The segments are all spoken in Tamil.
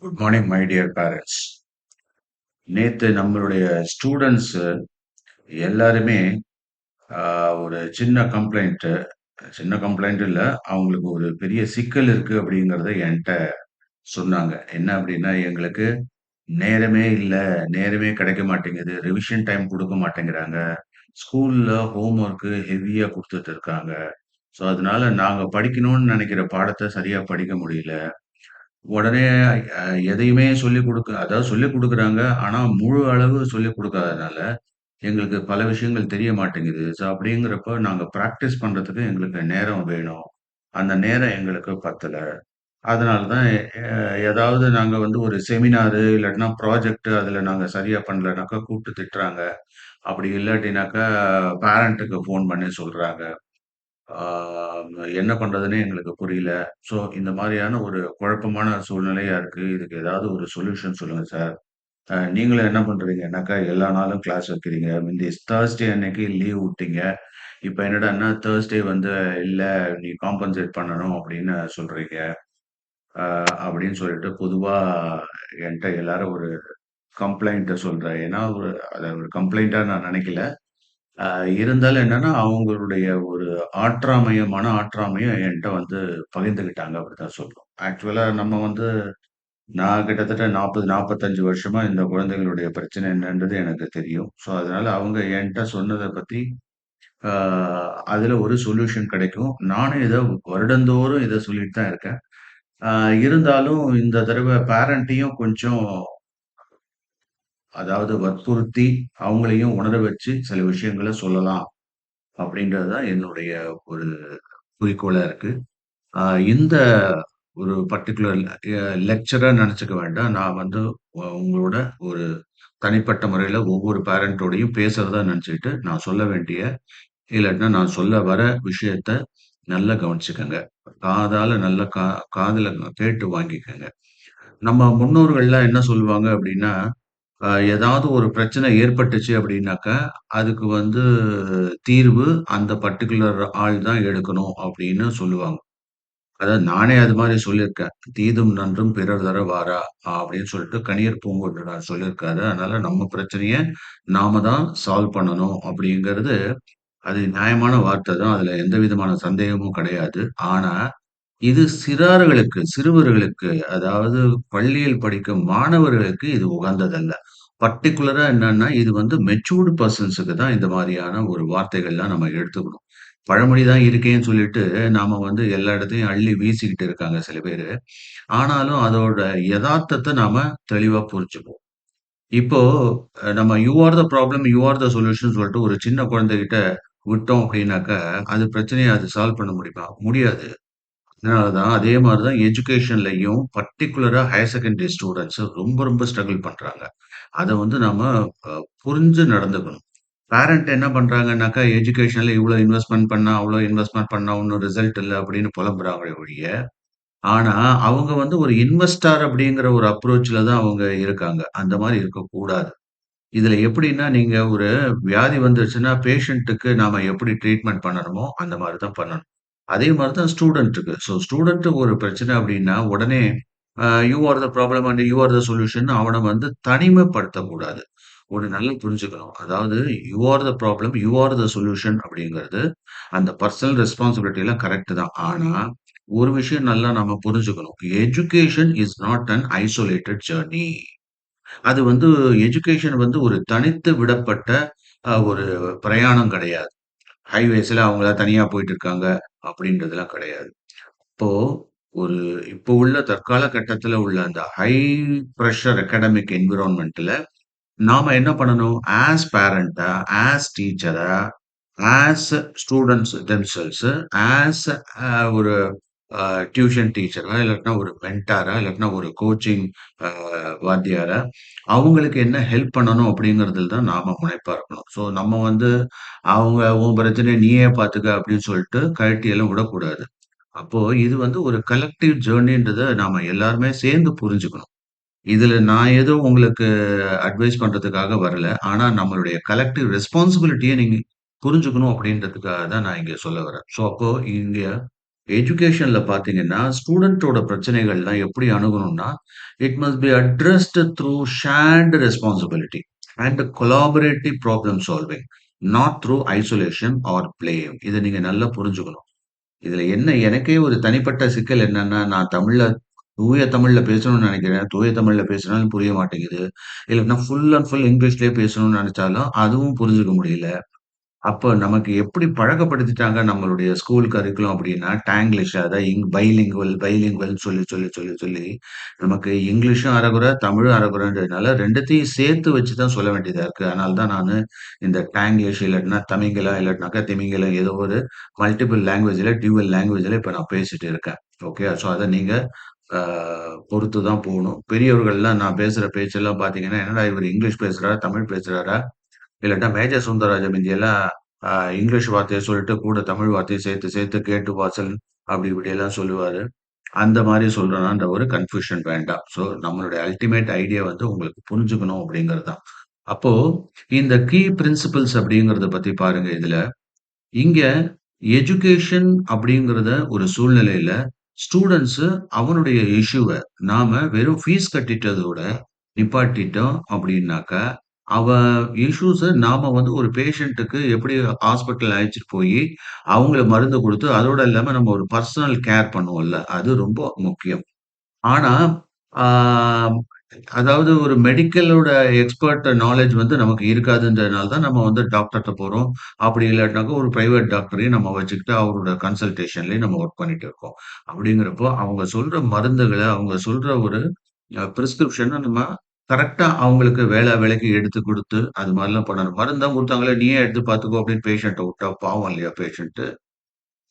Good morning my dear parents. நேத்து நம்மளுடைய ஸ்டூடெண்ட்ஸ் எல்லாருமே ஒரு சின்ன கம்ப்ளைண்ட் இல்ல, அவங்களுக்கு ஒரு பெரிய சிக்கல் இருக்கு அப்படிங்கறத என்கிட்ட சொன்னாங்க. என்ன அப்படின்னா, எங்களுக்கு நேரமே இல்ல, நேரமே கிடைக்க மாட்டேங்குது, ரிவிஷன் டைம் கொடுக்க மாட்டேங்கிறாங்க, ஸ்கூல்ல ஹோம் ஒர்க் ஹெவியா கொடுத்துட்டு இருக்காங்க. ஸோ அதனால நாங்க படிக்கணும்னு நினைக்கிற பாடத்தை சரியா படிக்க முடியல. உடனே அ எதையுமே அதாவது சொல்லிக் குடுக்குறாங்க. ஆனா, முழு அளவு சொல்லிக் குடுக்காதனால, எங்களுக்கு பல விஷயங்கள் தெரிய மாட்டேங்குது. ஸோ, அப்படிங்கிறப்ப நாங்க பிராக்டிஸ் பண்றதுக்கு எங்களுக்கு நேரம் வேணும். அந்த நேரம் எங்களுக்கு பத்தல. அதனால தான் ஏதாவது நாங்க வந்து ஒரு செமினாரு இல்லாட்டினா ப்ராஜெக்ட் அதுல நாங்க சரியா பண்ணலனாக்கா கூப்பிட்டு திட்டுறாங்க. அப்படி இல்லாட்டினாக்கா பேரண்ட்டுக்கு ஃபோன் பண்ணி சொல்றாங்க. ஆ என்ன பண்றதுன்னே எங்களுக்கு புரியல. ஸோ, இந்த மாரியான ஒரு குழப்பமான சூழ்நிலையா இருக்கு. இதுக்கு ஏதாவது ஒரு சொல்யூஷன் சொல்லுங்க சார். நீங்களும் என்ன பண்றீங்கன்னாக்கா, எல்லா நாளும் கிளாஸ் வைக்கிறீங்க. முந்தி தர்ஸ்டே அன்னைக்கு லீவ் விட்டீங்க. இப்ப என்னடான்னா, தர்ஸ்டே வந்து இல்ல நீ காம்பன்சேட் பண்ணணும் அப்படின்னு சொல்றீங்க. அப்படின்னு சொல்லிட்டு பொதுவா என்ட்ட எல்லாரும் ஒரு கம்ப்ளைண்ட் சொல்றேன். ஏன்னா, அத ஒரு கம்ப்ளைண்ட்டா நான் நினைக்கல. அ இருந்தாலும் என்னன்னா, அவங்களுடைய ஒரு மன ஆற்றாமைய என்ட்ட வந்து பகிர்ந்துக்கிட்டாங்க அப்படித்தான் சொல்லணும். ஆக்சுவலா நம்ம வந்து நான் கிட்டத்தட்ட 40, 45 வருஷமா இந்த குழந்தைகளுடைய பிரச்சனை என்னன்றது எனக்கு தெரியும். ஸோ, அதனால அவங்க என்ட்ட சொன்னத பத்தி அ அதுல ஒரு சொல்யூஷன் கிடைக்கும். நானும் வருடந்தோறும் இத சொல்லிட்டு தான் இருக்கேன். அ இருந்தாலும் இந்த தடவ பேரண்ட்டையும் கொஞ்சம் அதாவது வற்புறுத்தி, அவங்களையும் உணர வச்சு சில விஷயங்கள சொல்லலாம். அப்படின்றது தான் என்னுடைய ஒரு குறிக்கோளா இருக்கு. அ இந்த ஒரு பர்ட்டிகுலர் லெக்சரா நெனச்சுக்க வேண்டாம். நான் வந்து உங்களோட ஒரு தனிப்பட்ட முறையில ஒவ்வொரு பேரண்டோடையும் பேசுறதா நெனச்சுக்கிட்டு, நான் சொல்ல வேண்டிய இல்லாட்டினா நான் சொல்ல வர விஷயத்த நல்லா கவனிச்சுக்கங்க. காதால நல்லா காதுல கேட்டு வாங்கிக்கங்க. நம்ம முன்னோர்கள்லாம் என்ன சொல்லுவாங்க அப்படின்னா, ஏதாவது ஒரு பிரச்சனை ஏற்பட்டுச்சு அப்படின்னாக்கா, அதுக்கு வந்து தீர்வு அந்த பர்ட்டிகுலர் ஆள் தான் எடுக்கணும் அப்படின்னு சொல்லுவாங்க. அதாவது நானே அது மாரி சொல்லியிருக்கேன். "தீதும் நன்றும் பிறர் தர வாரா" அப்படின்னு சொல்லிட்டு கணியர் பூங்கோன்றனார் சொல்லியிருக்காரு. அதனால நம்ம பிரச்சனைய நாம தான் சால்வ் பண்ணணும் அப்படிங்கிறது, அது நியாயமான வார்த்தை தான். அதுல எந்த விதமான சந்தேகமும் கிடையாது. ஆனா, இது சிறுவர்களுக்கு, அதாவது பள்ளியில் படிக்கும் மாணவர்களுக்கு இது உகந்ததல்ல. பர்ட்டிகுலரா என்னன்னா, இது வந்து மெச்சூர்ட் பெர்சன்ஸ்க்கு தான் இந்த மாரியான ஒரு வார்த்தைகள்லாம் நம்ம எடுத்துக்கணும். பழமொழி தான் இருக்கேன்னு சொல்லிட்டு, நாம வந்து எல்லா இடத்தையும் அள்ளி வீசிக்கிட்டு இருக்காங்க சில பேரு. ஆனாலும் அதோட எதார்த்தத்த நாம தெளிவா புரிஞ்சுப்போம். இப்போ நம்ம you are the problem, you are the solution சொல்லிட்டு ஒரு சின்ன குழந்தைகிட்ட விட்டோம் அப்டின்னாக்கா, அது பிரச்சனைய அது சால்வ் பண்ண முடியுமா? முடியாது. அதனால தான் அதே மாரி தான் எஜுகேஷன்லயும் பர்ட்டிகுலரா ஹையர் செகண்டரி ஸ்டூடண்ட்ஸ் ரொம்ப ஸ்ட்ரகிள் பண்றாங்க. அத வந்து நாம அ புரிஞ்சு நடந்துக்கணும். பேரண்ட் என்ன பண்றாங்கன்னாக்கா, எஜுகேஷன்ல இவ்ளோ இன்வெஸ்ட்மென்ட் பண்ணா, அவ்ளோ இன்வெஸ்ட்மென்ட் பண்ணா ஒண்ணும் ரிசல்ட் இல்ல அப்படின்னு புலம்புறாங்களே ஒழிய, ஆனா அவங்க வந்து ஒரு இன்வெஸ்டார் அப்படிங்கிற ஒரு அப்ரோச்ல தான் அவங்க இருக்காங்க. அந்த மாரி இருக்கக்கூடாது. இதுல எப்படின்னா, நீங்க ஒரு வியாதி வந்துருச்சுன்னா, பேஷண்ட்டுக்கு நாம எப்படி ட்ரீட்மெண்ட் பண்ணணுமோ, அந்த மாரி தான் பண்ணணும். அதே மாரி தான் ஸ்டூடண்ட்டுக்கு. ஸோ ஸ்டூடண்ட்டுக்கு ஒரு பிரச்சனை அப்டின்னா, உடனே you are the problem and you are the solution அவன வந்து தனிமைப்படுத்தக்கூடாது. ஒண்ணு நல்லா புரிஞ்சுக்கணும். அதாவது you are the problem, you are the solution அப்படிங்கிறது, அந்த பர்சனல் ரெஸ்பான்சிபிலிட்டி எல்லாம் கரெக்ட் தான். ஆனா, ஒரு விஷயம் நல்லா நம்ம புரிஞ்சுக்கணும். Education is not an isolated journey. அது வந்து எஜுகேஷன் வந்து ஒரு தனித்து விடப்பட்ட ஒரு பிரயாணம் கிடையாது. ஹைவேஸ்ல அவங்களா தனியா போயிட்டு இருக்காங்க அப்படின்றதெல்லாம் கிடையாது. இப்போ ஒரு இப்போ உள்ள தற்கால கட்டத்துல உள்ள அந்த ஹை பிரஷர் அகாடமிக் என்விரான்மென்ட்ல நாம என்ன பண்ணணும்? ஆஸ் பேரண்டா, ஆஸ் டீச்சரா, ஆஸ் ஸ்டூடண்ட்ஸ் தெம்செல்வ்ஸ், ஆஸ் ஒரு டியூஷன் டீச்சரா, இல்லாட்டினா ஒரு மென்டாரா, இல்லாட்டினா ஒரு கோச்சிங் அ வாத்தியாரா, அவங்களுக்கு என்ன ஹெல்ப் பண்ணணும் அப்படிங்கிறதுல தான் நாம முனைப்பா இருக்கணும். ஸோ நம்ம வந்து அவங்க "உன் பிரச்சனைய நீயே பார்த்துக்க" அப்படின்னு சொல்லிட்டு கழட்டி எல்லாம் விடக்கூடாது. அப்போ இது வந்து ஒரு கலெக்டிவ் ஜர்னின்றத நாம எல்லாருமே சேர்ந்து புரிஞ்சுக்கணும். இதுல நான் ஏதோ உங்களுக்கு அட்வைஸ் பண்றதுக்காக வரல. ஆனா நம்மளுடைய கலெக்டிவ் ரெஸ்பான்சிபிலிட்டிய நீங்க புரிஞ்சுக்கணும் அப்படின்றதுக்காக தான் நான் இங்க சொல்ல வரேன். ஸோ அப்போ இங்க எஜுகேஷன்ல பார்த்தீங்கன்னா, ஸ்டூடண்ட்டோட பிரச்சனைகள்லாம் எப்படி அணுகணும்னா, it must be addressed through shared responsibility and collaborative problem solving. Not through isolation or blame. இத நீங்க நல்லா புரிஞ்சுக்கணும். இதுல என்ன எனக்கே ஒரு தனிப்பட்ட சிக்கல் என்னன்னா, நான் தூய தமிழ்ல பேசணும்னு நெனைக்கிறேன். தூய தமிழ்ல பேசினாலும் புரிய மாட்டேங்குது. இல்லன்னா ஃபுல் அண்ட் ஃபுல் இங்கிலீஷ்லயே பேசணும்னு நெனைச்சாலும், அதுவும் புரிஞ்சுக்க முடியல. அப்ப நமக்கு எப்படி பழக்கப்படுத்திட்டாங்க நம்மளுடைய ஸ்கூல் கரிக்குலம் அப்படின்னா, டாங்கிலிஷ் அதான் பைலிங்குவல் பைலிங்குவல்ன்னு சொல்லி, சொல்லி, சொல்லி, சொல்லி நமக்கு இங்கிலீஷும் அரைகுறை, தமிழும் அரைகுறைன்றதுனால 2த்தையும் சேர்த்து வச்சு தான் சொல்ல வேண்டியதா இருக்கு. அதனால தான் நானு இந்த டாங்கிலிஷ் இல்லாட்டினா தமிங்கிலம், இல்லாட்டினாக்கா திமிங்கிலம் ஏதோ ஒரு மல்டிபிள் லாங்குவேஜ்ல, டியூவல் லாங்குவேஜ்ல இப்ப நான் பேசிட்டு இருக்கேன். ஓகே. ஸோ அத நீங்க ஆ பொறுத்து தான் போணும். பெரியவர்கள்லாம் நான் பேசுற பேச்செல்லாம் பார்த்தீங்கன்னா, "என்னடா இவரு இங்கிலீஷ் பேசுறாரா? தமிழ் பேசுறாரா?" இல்லாட்டா மேஜர் சுந்தரராஜன் மிந்தியெல்லாம் இங்கிலீஷ் வார்த்தைய சொல்லிட்டு கூட தமிழ் வார்த்தைய சேர்த்து சேர்த்து கேட்டு வாசல் அப்படி இப்படியெல்லாம் சொல்லுவாரு. அந்த மாரி சொல்றேனான்ற ஒரு கன்ஃப்யூஷன் வேண்டாம். ஸோ நம்மளுடைய அல்டிமேட் ஐடியா வந்து உங்களுக்கு புரிஞ்சுக்கணும் அப்படிங்கிறது தான். அப்போ இந்த கீ பிரின்சிபிள்ஸ் அப்படிங்கிறத பத்தி பாருங்க இதுல. இங்க எஜுகேஷன் அப்படிங்கிறத ஒரு சூழ்நிலையில ஸ்டூடண்ட்ஸ் அவனுடைய இஷ்யூவ நாம வெறும் ஃபீஸ் கட்டிட்டதோட நிப்பாட்டிட்டோம் அப்படின்னாக்கா, அவன் இஷ்யூஸ நாம வந்து ஒரு பேஷண்ட்டுக்கு எப்படி ஹாஸ்பிட்டல் அழைச்சுட்டு போயி, அவங்கள மருந்து குடுத்து, அதோட இல்லாம நம்ம ஒரு பர்சனல் கேர் பண்ணுவோம்ல, அது ரொம்ப முக்கியம். ஆனா, ஆ அதாவது ஒரு மெடிக்கலோட எக்ஸ்பர்ட் நாலேட்ஜ் வந்து நமக்கு இருக்காதுன்றதுனால தான் நம்ம வந்து டாக்டர்ட்ட போறோம். அப்படி இல்லாட்டினாக்கா ஒரு பிரைவேட் டாக்டரையும் நம்ம வச்சுக்கிட்டு அவரோட கன்சல்டேஷன்லயே நம்ம ஒர்க் பண்ணிட்டு இருக்கோம். அப்படிங்கிறப்போ, அவங்க சொல்ற மருந்துகள, அவங்க சொல்ற ஒரு பிரிஸ்கிரிப்ஷன நம்ம கரெக்ட்டா அவங்களுக்கு வேளைக்கு எடுத்து குடுத்து, அது மாரிலாம் பண்ணணும். மருந்து தான் குடுத்தாங்களே, நீயே எடுத்து பார்த்துக்கோ அப்படின்னு பேஷண்ட்ட விட்டா பாவம் இல்லையா பேஷண்ட்டு?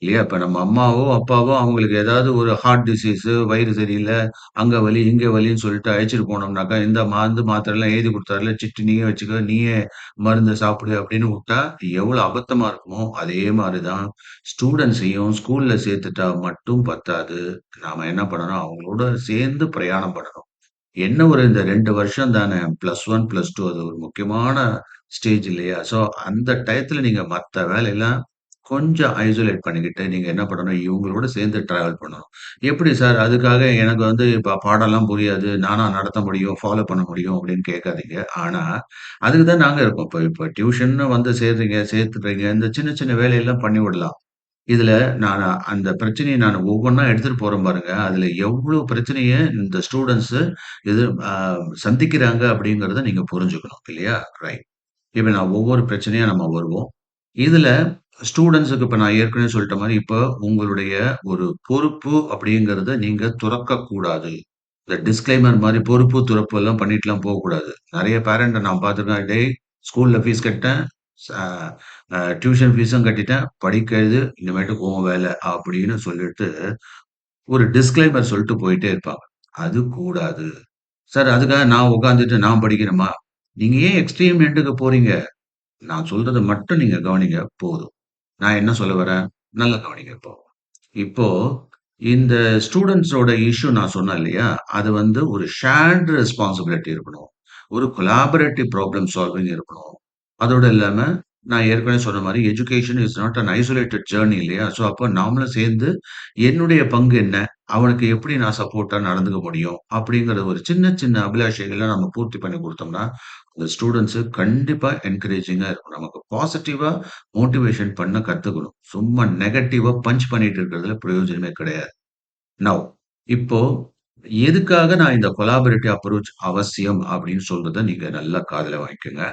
இல்லையா? இப்ப நம்ம அம்மாவோ, அப்பாவோ அவங்களுக்கு ஏதாவது ஒரு ஹார்ட் டிசீஸு, வயிறு சரியில்ல, அங்க வலி, இங்க வலின்னு சொல்லிட்டு அழைச்சுட்டு போனோம்னாக்கா, இந்த மருந்து, மாத்திரைலாம் எழுதி குடுத்தார்ல, சிட்டு நீயே வச்சுக்க, நீயே மருந்த சாப்பிடு அப்படின்னு வுட்டா, எவ்வளோ அபத்தமா இருக்குமோ, அதே மாரி தான் ஸ்டூடண்ட்ஸையும் ஸ்கூல்ல சேர்த்துட்டா மட்டும் பத்தாது. நாம என்ன பண்ணணும், அவங்களோட சேர்ந்து பிரயாணம் பண்ணணும். என்ன ஒரு இந்த 2 வருஷம் தானே. +1, +2 அது ஒரு முக்கியமான ஸ்டேஜ் இல்லையா? ஸோ அந்த டயத்துல நீங்க மத்த வேலையெல்லாம் கொஞ்சம் ஐசோலேட் பண்ணிக்கிட்டு, நீங்க என்ன பண்ணணும், இவங்களோட சேர்ந்து டிராவல் பண்ணணும். எப்படி சார் அதுக்காக எனக்கு வந்து இப்ப பாடம்லாம் புரியாது. நானா நடத்த முடியும், ஃபாலோ பண்ண முடியும் அப்படின்னு கேட்காதீங்க. ஆனா, அதுக்கு தான் நாங்க இருக்கோம். இப்ப இப்ப டியூஷன்னு வந்து சேர்றீங்க, சேர்த்துடுறீங்க. இந்த சின்ன சின்ன வேலையெல்லாம் பண்ணி விடலாம். இதுல நான் அந்த பிரச்சனைய நான் ஒவ்வொன்னா எடுத்துட்டு போறேன் பாருங்க. அதுல எவ்ளோ பிரச்சனைய இந்த ஸ்டூடண்ட்ஸ் இது அ சந்திக்கிறாங்க அப்படிங்கிறத நீங்க புரிஞ்சுக்கணும் இல்லையா? ரைட். இப்ப நான் ஒவ்வொரு பிரச்சனையா நம்ம வருவோம். இதுல ஸ்டூடண்ட்ஸ்க்கு இப்ப நான் ஏற்கனவே சொல்லிட்ட மாரி, இப்ப உங்களுடைய ஒரு பொறுப்பு அப்படிங்கிறத நீங்க துறக்கக்கூடாது. இந்த டிஸ்க்ளைமர் மாரி பொறுப்பு, துறப்பு எல்லாம் பண்ணிட்டுலாம் போகக்கூடாது. நெறைய பேரண்ட்ட நான் பார்த்துருக்கேன். "டேய் ஸ்கூல்ல ஃபீஸ் கட்டிட்டேன். ச டியூஷன் ஃபீஸும் கட்டிட்டேன். படிக்கிறது இனிமேட்டுக்கு உன் வேல" அப்படின்னு சொல்லிட்டு ஒரு டிஸ்க்ளைமர் சொல்லிட்டு போயிட்டே இருப்பாங்க. அது கூடாது. சார் அதுக்காக நான் உட்கார்ந்துட்டு நான் படிக்கணுமா? நீங்க ஏன் எக்ஸ்ட்ரீம் எண்டுக்கு போறீங்க? நான் சொல்றத மட்டும் நீங்க கவனிங்க போதும். நான் என்ன சொல்ல வரேன்? நல்லா கவனிங்க இப்போ. இப்போ இந்த ஸ்டூடண்ட்ஸோட இஷ்யூ நான் சொன்னேன் இல்லையா? அது வந்து ஒரு ஷேர்ட் ரெஸ்பான்சிபிலிட்டி இருக்கணும். ஒரு கொலாபரேட்டிவ் ப்ராப்ளம் சால்விங் இருக்கணும். அதோட இல்லாம நான் ஏற்கனவே சொன்ன மாரி education is not an isolated journey இல்லையா? ஸோ அப்ப நாமளும் சேர்ந்து என்னுடைய பங்கு என்ன? அவனுக்கு எப்படி நான் சப்போர்ட்டா நடந்துக்க முடியும்? அப்படிங்கிற ஒரு சின்ன சின்ன அபிலாஷைகள நம்ம பூர்த்தி பண்ணி குடுத்தோம்னா, அந்த ஸ்டூடண்ட்ஸ் கண்டிப்பா என்கரேஜிங்கா இருக்கும். நமக்கு பாசிட்டிவா மோட்டிவேஷன் பண்ண கத்துக்கணும். சும்மா நெகட்டிவா பஞ்ச் பண்ணிட்டு இருக்கிறதுல பிரயோஜனமே கிடையாது. நவ் இப்போ எதுக்காக நான் இந்த கொலாபரேட்டிவ் அப்ரோச் அவசியம் அப்படின்னு சொல்றத நீங்க நல்லா காதுல வாங்கிக்கங்க.